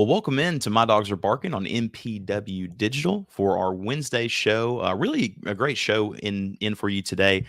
Well, welcome in to My Dogs Are Barking on MPW Digital for our Wednesday show. Really a great show in for you today.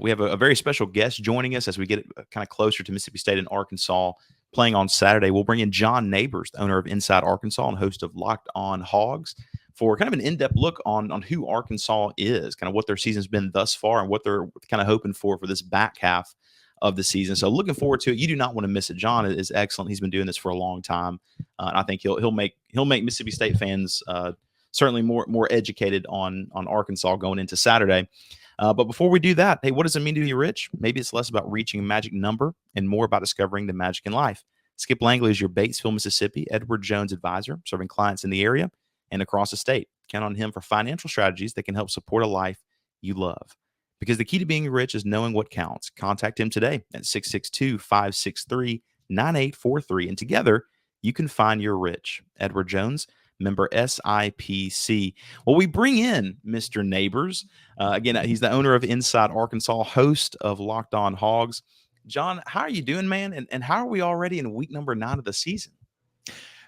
We have a very special guest joining us as we get kind of closer to Mississippi State and Arkansas playing on Saturday. We'll bring in John Nabors, the owner of Inside Arkansas and host of Locked On Hogs, for kind of an in-depth look on who Arkansas is, kind of what their season's been thus far, and what they're kind of hoping for this back half of the season. So looking forward to it. You do not want to miss it. John is excellent. He's been doing this for a long time. And I think he'll make Mississippi State fans certainly more educated on Arkansas going into Saturday. But before we do that, hey, what does it mean to be rich? Maybe it's less about reaching a magic number and more about discovering the magic in life. Skip Langley is your Batesville, Mississippi Edward Jones advisor, serving clients in the area and across the state. Count on him for financial strategies that can help support a life you love. Because the key to being rich is knowing what counts. Contact him today at 662-563-9843. And together, you can find your rich. Edward Jones, member SIPC. Well, we bring in Mr. Nabors. Again, he's the owner of Inside Arkansas, host of Locked On Hogs. John, how are you doing, man? And how are we already in week number 9 of the season?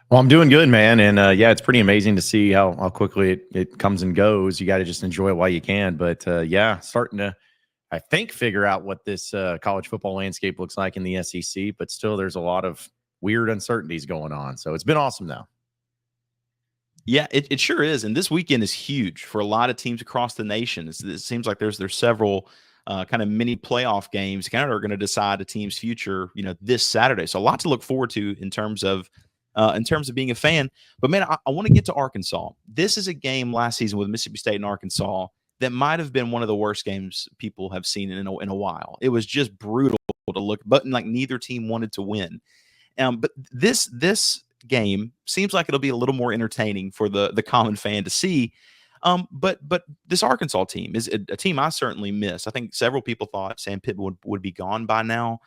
Well, I'm doing good, man. And yeah, it's pretty amazing to see how quickly it comes and goes. You got to just enjoy it while you can. But yeah, starting to, I think, figure out what this college football landscape looks like in the SEC. But still, there's a lot of weird uncertainties going on. So it's been awesome, though. Yeah, it sure is. And this weekend is huge for a lot of teams across the nation. It seems like there's several kind of mini playoff games kind of are going to decide a team's future, this Saturday. So a lot to look forward to in terms of being a fan. But man, I want to get to Arkansas. This is a game last season with Mississippi State and Arkansas that might have been one of the worst games people have seen in a while. It was just brutal to look, but like neither team wanted to win. But this game seems like it'll be a little more entertaining for the common fan to see. But this Arkansas team is a team I certainly miss. I think several people thought Sam Pittman would be gone by now.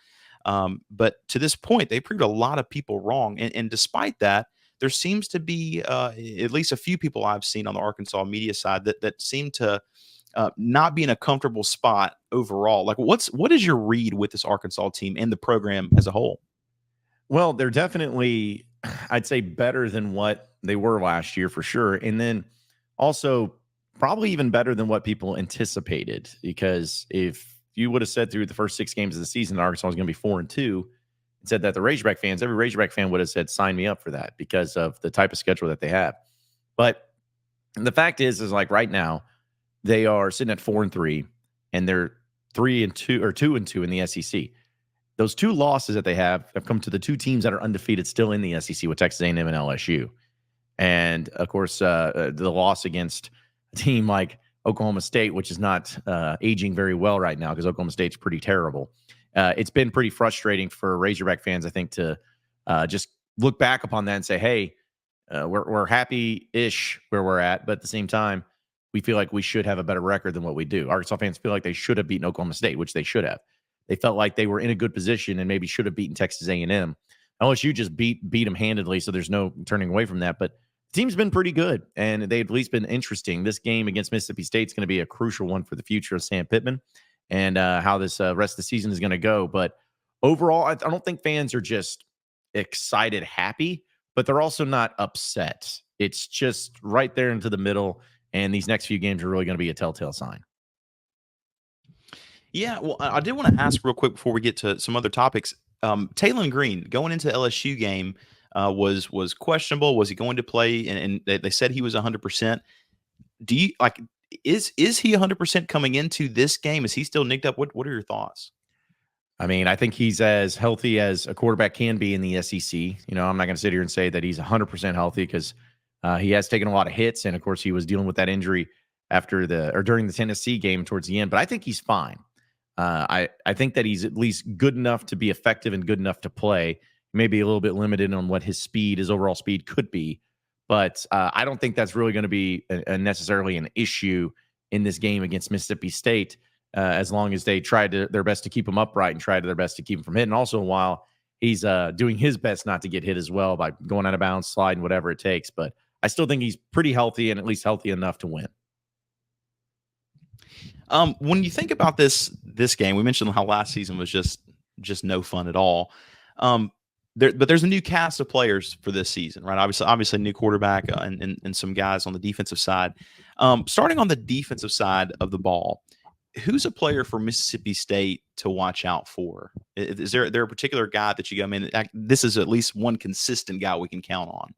But to this point, they proved a lot of people wrong. And despite that, there seems to be at least a few people I've seen on the Arkansas media side that seem to not be in a comfortable spot overall. Like, what is your read with this Arkansas team and the program as a whole? Well, they're definitely, I'd say, better than what they were last year for sure. And then also probably even better than what people anticipated, because if you would have said through the first 6 games of the season that Arkansas was going to be 4-2 and said that the Razorback fans, every Razorback fan would have said, sign me up for that because of the type of schedule that they have. But the fact is like right now, they are sitting at 4-3 and they're 3-2 or 2-2 in the SEC. Those 2 losses that they have come to the 2 teams that are undefeated still in the SEC with Texas A&M and LSU. And of course, the loss against a team like Oklahoma State, which is not aging very well right now because Oklahoma State's pretty terrible. It's been pretty frustrating for Razorback fans, I think, to just look back upon that and say, hey, we're happy-ish where we're at, but at the same time, we feel like we should have a better record than what we do. Arkansas fans feel like they should have beaten Oklahoma State, which they should have. They felt like they were in a good position and maybe should have beaten Texas A&M. LSU just beat them handedly, so there's no turning away from that. But the team's been pretty good, and they've at least been interesting. This game against Mississippi State is going to be a crucial one for the future of Sam Pittman and how this rest of the season is going to go. But overall, I don't think fans are just excited, happy, but they're also not upset. It's just right there into the middle, and these next few games are really going to be a telltale sign. Yeah, well, I did want to ask real quick before we get to some other topics. Taylon Green going into the LSU game was questionable. Was he going to play? And they said he was 100%. Do you like? Is he 100% coming into this game? Is he still nicked up? What are your thoughts? I mean, I think he's as healthy as a quarterback can be in the SEC. I'm not going to sit here and say that he's 100% healthy because he has taken a lot of hits, and of course, he was dealing with that injury during the Tennessee game towards the end. But I think he's fine. I think that he's at least good enough to be effective and good enough to play. Maybe a little bit limited on what his overall speed could be. But I don't think that's really going to be necessarily an issue in this game against Mississippi State, as long as they try their best to keep him upright and try their best to keep him from hitting. Also, while he's doing his best not to get hit as well by going out of bounds, sliding, whatever it takes. But I still think he's pretty healthy and at least healthy enough to win. When you think about this game, we mentioned how last season was just no fun at all. but there's a new cast of players for this season, right? Obviously, new quarterback and some guys on the defensive side. Starting on the defensive side of the ball, who's a player for Mississippi State to watch out for? Is there a particular guy that you go, man, this is at least one consistent guy we can count on?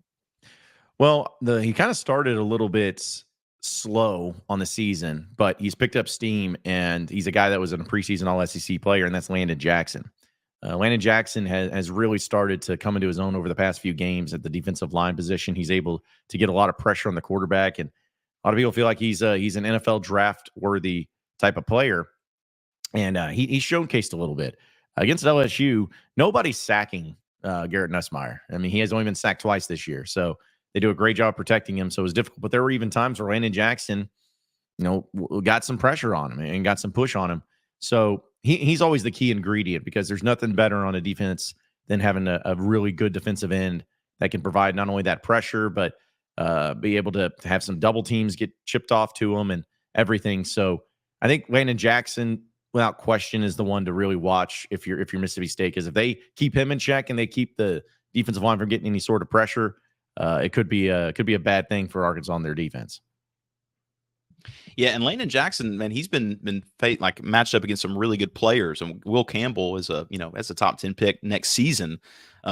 Well, he kind of started a little bit slow on the season, but he's picked up steam, and he's a guy that was a preseason All SEC player, and that's Landon Jackson. Landon Jackson has really started to come into his own over the past few games at the defensive line position. He's able to get a lot of pressure on the quarterback, and a lot of people feel like he's an NFL draft worthy type of player. And he showcased a little bit against LSU. Nobody's sacking Garrett Nussmeier. I mean, he has only been sacked twice this year, so they do a great job protecting him. So it was difficult, but there were even times where Landon Jackson, got some pressure on him and got some push on him. So he's always the key ingredient, because there's nothing better on a defense than having a really good defensive end that can provide not only that pressure, but be able to have some double teams get chipped off to him and everything. So I think Landon Jackson, without question, is the one to really watch if you're Mississippi State, because if they keep him in check and they keep the defensive line from getting any sort of pressure, it could be a bad thing for Arkansas on their defense. Yeah, and Landon Jackson, man, he's been matched up against some really good players, and Will Campbell is as a top 10 pick next season.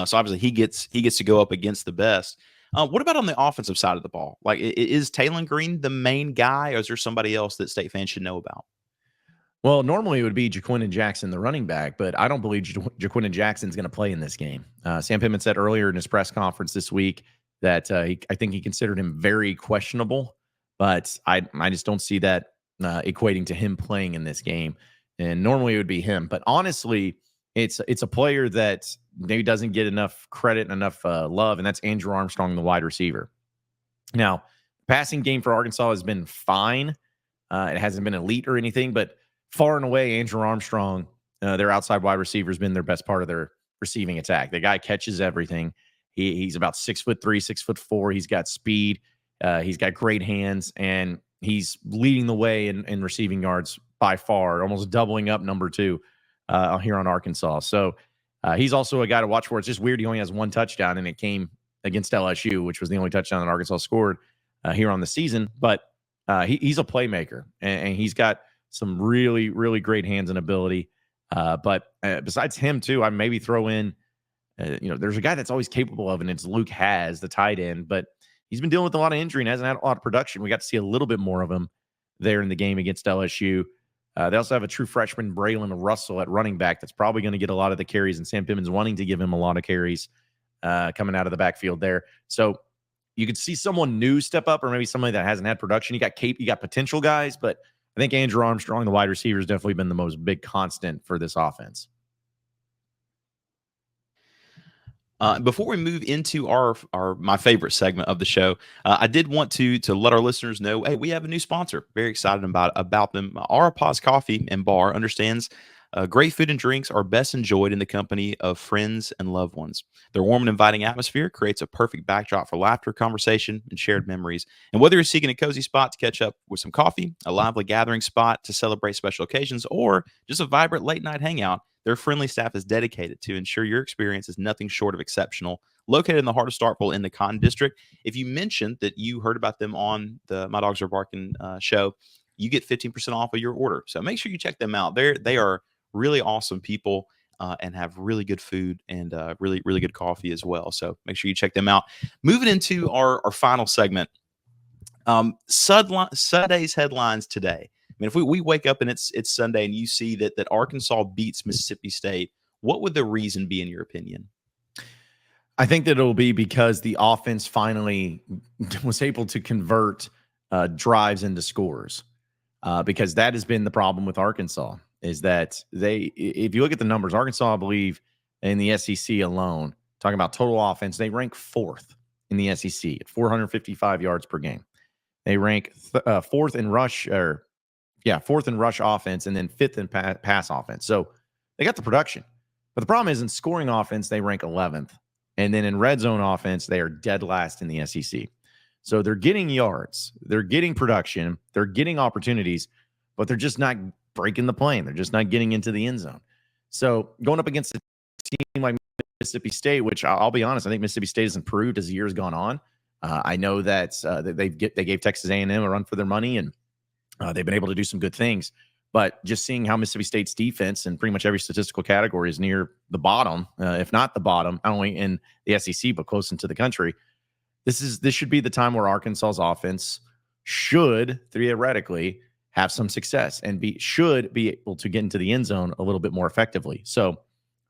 So obviously he gets to go up against the best. What about on the offensive side of the ball? Like, is Taylon Green the main guy, or is there somebody else that State fans should know about? Well, normally it would be Jaquindon Jackson, the running back, but I don't believe Jaquindon Jackson's going to play in this game. Sam Pittman said earlier in his press conference this week that I think he considered him very questionable, but I just don't see that equating to him playing in this game. And normally it would be him, but honestly, it's a player that maybe doesn't get enough credit and enough love, and that's Andrew Armstrong, the wide receiver. Now, passing game for Arkansas has been fine. It hasn't been elite or anything, but far and away, Andrew Armstrong, their outside wide receiver, has been their best part of their receiving attack. The guy catches everything. He's about 6'3", 6'4". He's got speed. He's got great hands, and he's leading the way in receiving yards by far, almost doubling up number 2 here on Arkansas. So he's also a guy to watch for. It's just weird he only has one touchdown, and it came against LSU, which was the only touchdown that Arkansas scored here on the season. But he's a playmaker, and he's got some really, really great hands and ability. But besides him, too, I maybe throw in, there's a guy that's always capable of, and it's Luke Has, the tight end. But he's been dealing with a lot of injury and hasn't had a lot of production. We got to see a little bit more of him there in the game against LSU. They also have a true freshman, Braylon Russell, at running back that's probably going to get a lot of the carries, and Sam Pittman's wanting to give him a lot of carries coming out of the backfield there. So you could see someone new step up, or maybe somebody that hasn't had production. You got potential guys, but I think Andrew Armstrong, the wide receiver, has definitely been the most big constant for this offense. Before we move into my favorite segment of the show, I did want to let our listeners know, hey, we have a new sponsor. Very excited about them. Auropause Coffee and Bar understands great food and drinks are best enjoyed in the company of friends and loved ones. Their warm and inviting atmosphere creates a perfect backdrop for laughter, conversation, and shared memories. And whether you're seeking a cozy spot to catch up with some coffee, a lively gathering spot to celebrate special occasions, or just a vibrant late night hangout, their friendly staff is dedicated to ensure your experience is nothing short of exceptional. Located in the heart of Starkville in the Cotton District. If you mentioned that you heard about them on the My Dogs Are Barking show, you get 15% off of your order. So make sure you check them out. They are really awesome people and have really good food and really, really good coffee as well. So make sure you check them out. Moving into our final segment, Sunday's headlines today. I mean, if we wake up and it's Sunday and you see that Arkansas beats Mississippi State, what would the reason be in your opinion? I think that it'll be because the offense finally was able to convert drives into scores, because that has been the problem with Arkansas, is that if you look at the numbers, Arkansas, I believe, in the SEC alone, talking about total offense, they rank 4th in the SEC at 455 yards per game. They rank 4th in rush, 4th in rush offense, and then 5th in pass offense. So they got the production. But the problem is, in scoring offense, they rank 11th. And then in red zone offense, they are dead last in the SEC. So they're getting yards, they're getting production, they're getting opportunities, but they're just not breaking the plane. They're just not getting into the end zone. So going up against a team like Mississippi State, which I'll be honest, I think Mississippi State has improved as the years gone on. I know that they gave Texas A&M a run for their money, and they've been able to do some good things. But just seeing how Mississippi State's defense in pretty much every statistical category is near the bottom, if not the bottom, not only in the SEC but close into the country. This should be the time where Arkansas's offense should theoretically have some success and should be able to get into the end zone a little bit more effectively. So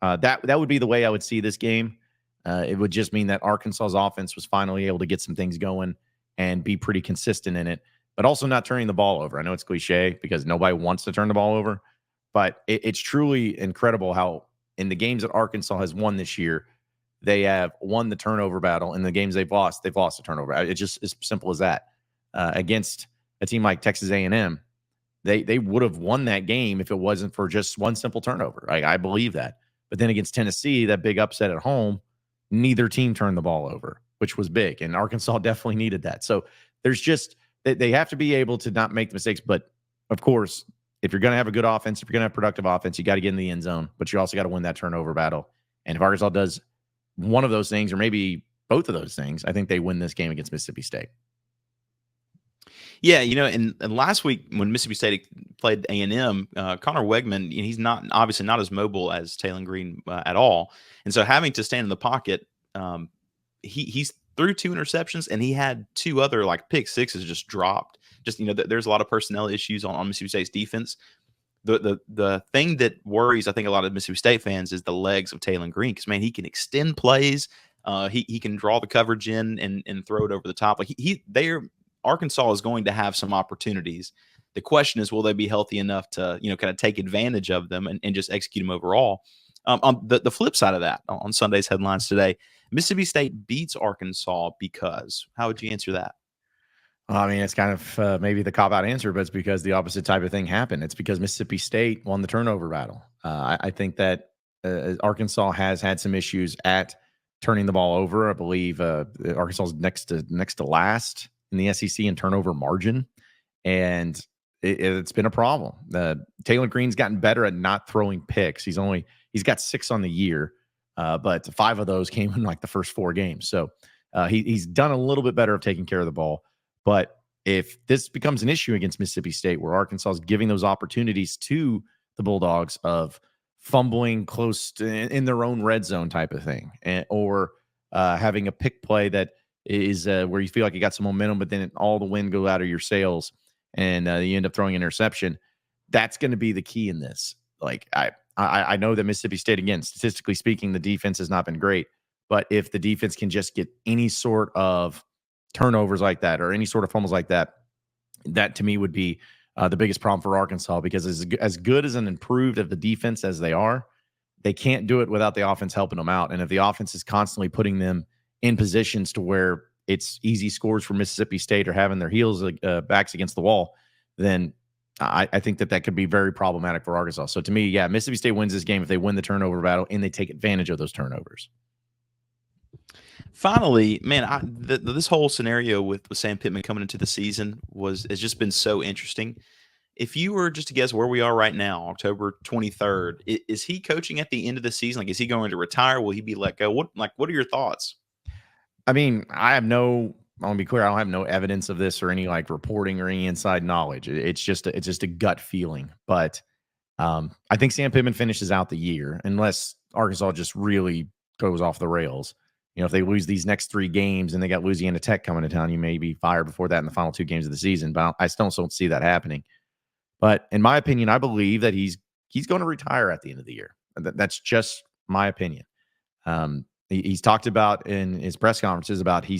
that would be the way I would see this game. It would just mean that Arkansas's offense was finally able to get some things going and be pretty consistent in it, but also not turning the ball over. I know it's cliche because nobody wants to turn the ball over, but it's truly incredible how in the games that Arkansas has won this year, they have won the turnover battle. In the games they've lost the turnover. It's just as simple as that. Against a team like Texas A&M, they would have won that game if it wasn't for just one simple turnover. I believe that. But then against Tennessee, that big upset at home, neither team turned the ball over, which was big. And Arkansas definitely needed that. So there's just they have to be able to not make the mistakes. But, of course, if you're going to have a good offense, if you're going to have productive offense, you got to get in the end zone. But you also got to win that turnover battle. And if Arkansas does one of those things or maybe both of those things, I think they win this game against Mississippi State. Yeah, and last week when Mississippi State played A&M, Connor Wegman, he's obviously not as mobile as Taylor Green at all, and so having to stand in the pocket, he's threw 2 interceptions and he had 2 other like pick sixes just dropped. Just there's a lot of personnel issues on Mississippi State's defense. The thing that worries I think a lot of Mississippi State fans is the legs of Taylor Green, because man, he can extend plays, he can draw the coverage in and throw it over the top. Like Arkansas is going to have some opportunities. The question is, will they be healthy enough to, kind of take advantage of them and just execute them overall? On the flip side of that, on Sunday's headlines today, Mississippi State beats Arkansas because. How would you answer that? I mean, it's kind of maybe the cop-out answer, but it's because the opposite type of thing happened. It's because Mississippi State won the turnover battle. I think that Arkansas has had some issues at turning the ball over. I believe Arkansas is next to last in the SEC in turnover margin, and it's been a problem. Taylor Green's gotten better at not throwing picks. He's got 6 on the year, but 5 of those came in like the first 4 games. So he's done a little bit better of taking care of the ball. But if this becomes an issue against Mississippi State, where Arkansas is giving those opportunities to the Bulldogs of fumbling close to, in their own red zone type of thing, or having a pick play that is where you feel like you got some momentum, but then all the wind goes out of your sails and you end up throwing an interception. That's going to be the key in this. Like I know that Mississippi State, again, statistically speaking, the defense has not been great, but if the defense can just get any sort of turnovers like that or any sort of fumbles like that, that to me would be the biggest problem for Arkansas, because as good as an improved of the defense as they are, they can't do it without the offense helping them out. And if the offense is constantly putting them in positions to where it's easy scores for Mississippi State or having their heels backs against the wall, then I think that could be very problematic for Arkansas. So to me, yeah, Mississippi State wins this game if they win the turnover battle and they take advantage of those turnovers. Finally, man, this whole scenario with Sam Pittman coming into the season has just been so interesting. If you were just to guess where we are right now, October 23rd, is he coaching at the end of the season? Like, is he going to retire? Will he be let go? What are your thoughts? I mean, I want to be clear, I don't have no evidence of this or any like reporting or any inside knowledge. It's just a gut feeling. But I think Sam Pittman finishes out the year unless Arkansas just really goes off the rails. If they lose these next 3 games and they got Louisiana Tech coming to town, you may be fired before that in the final 2 games of the season. But I still don't see that happening. But in my opinion, I believe that he's going to retire at the end of the year. That's just my opinion. He's talked about in his press conferences about he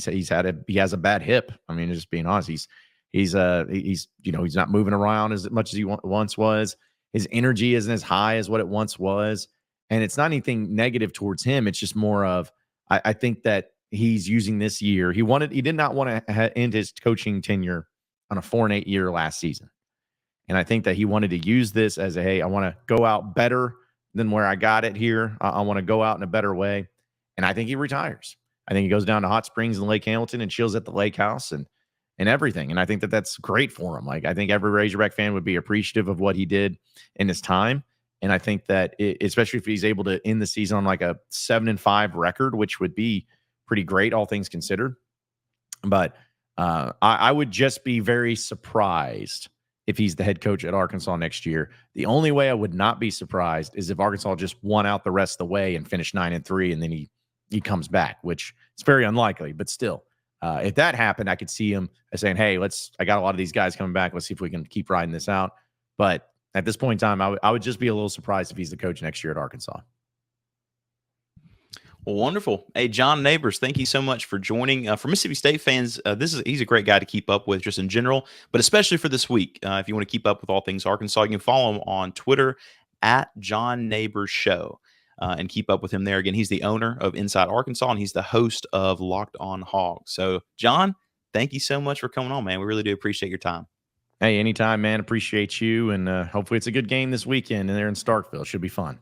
has a bad hip. I mean, just being honest, he's not moving around as much as he once was. His energy isn't as high as what it once was, and it's not anything negative towards him. It's just more of I think that he's using this year. He did not want to end his coaching tenure on a 4-8 year last season, and I think that he wanted to use this as hey, I want to go out better than where I got it here. I want to go out in a better way. And I think he retires. I think he goes down to Hot Springs in Lake Hamilton and chills at the lake house and everything. And I think that that's great for him. Like, I think every Razorback fan would be appreciative of what he did in his time. And I think that especially if he's able to end the season on like a 7-5 record, which would be pretty great, all things considered. But I would just be very surprised if he's the head coach at Arkansas next year. The only way I would not be surprised is if Arkansas just won out the rest of the way and finished 9-3, and then he comes back, which is very unlikely. But still, if that happened, I could see him as saying, "Hey, I got a lot of these guys coming back. Let's see if we can keep riding this out." But at this point in time, I would just be a little surprised if he's the coach next year at Arkansas. Well, wonderful. Hey, John Nabors, thank you so much for joining. For Mississippi State fans, he's a great guy to keep up with just in general, but especially for this week. If you want to keep up with all things Arkansas, you can follow him on Twitter at John Nabors Show and keep up with him there. Again, he's the owner of Inside Arkansas, and he's the host of Locked On Hogs. So, John, thank you so much for coming on, man. We really do appreciate your time. Hey, anytime, man. Appreciate you, and hopefully it's a good game this weekend, and they're in Starkville. Should be fun.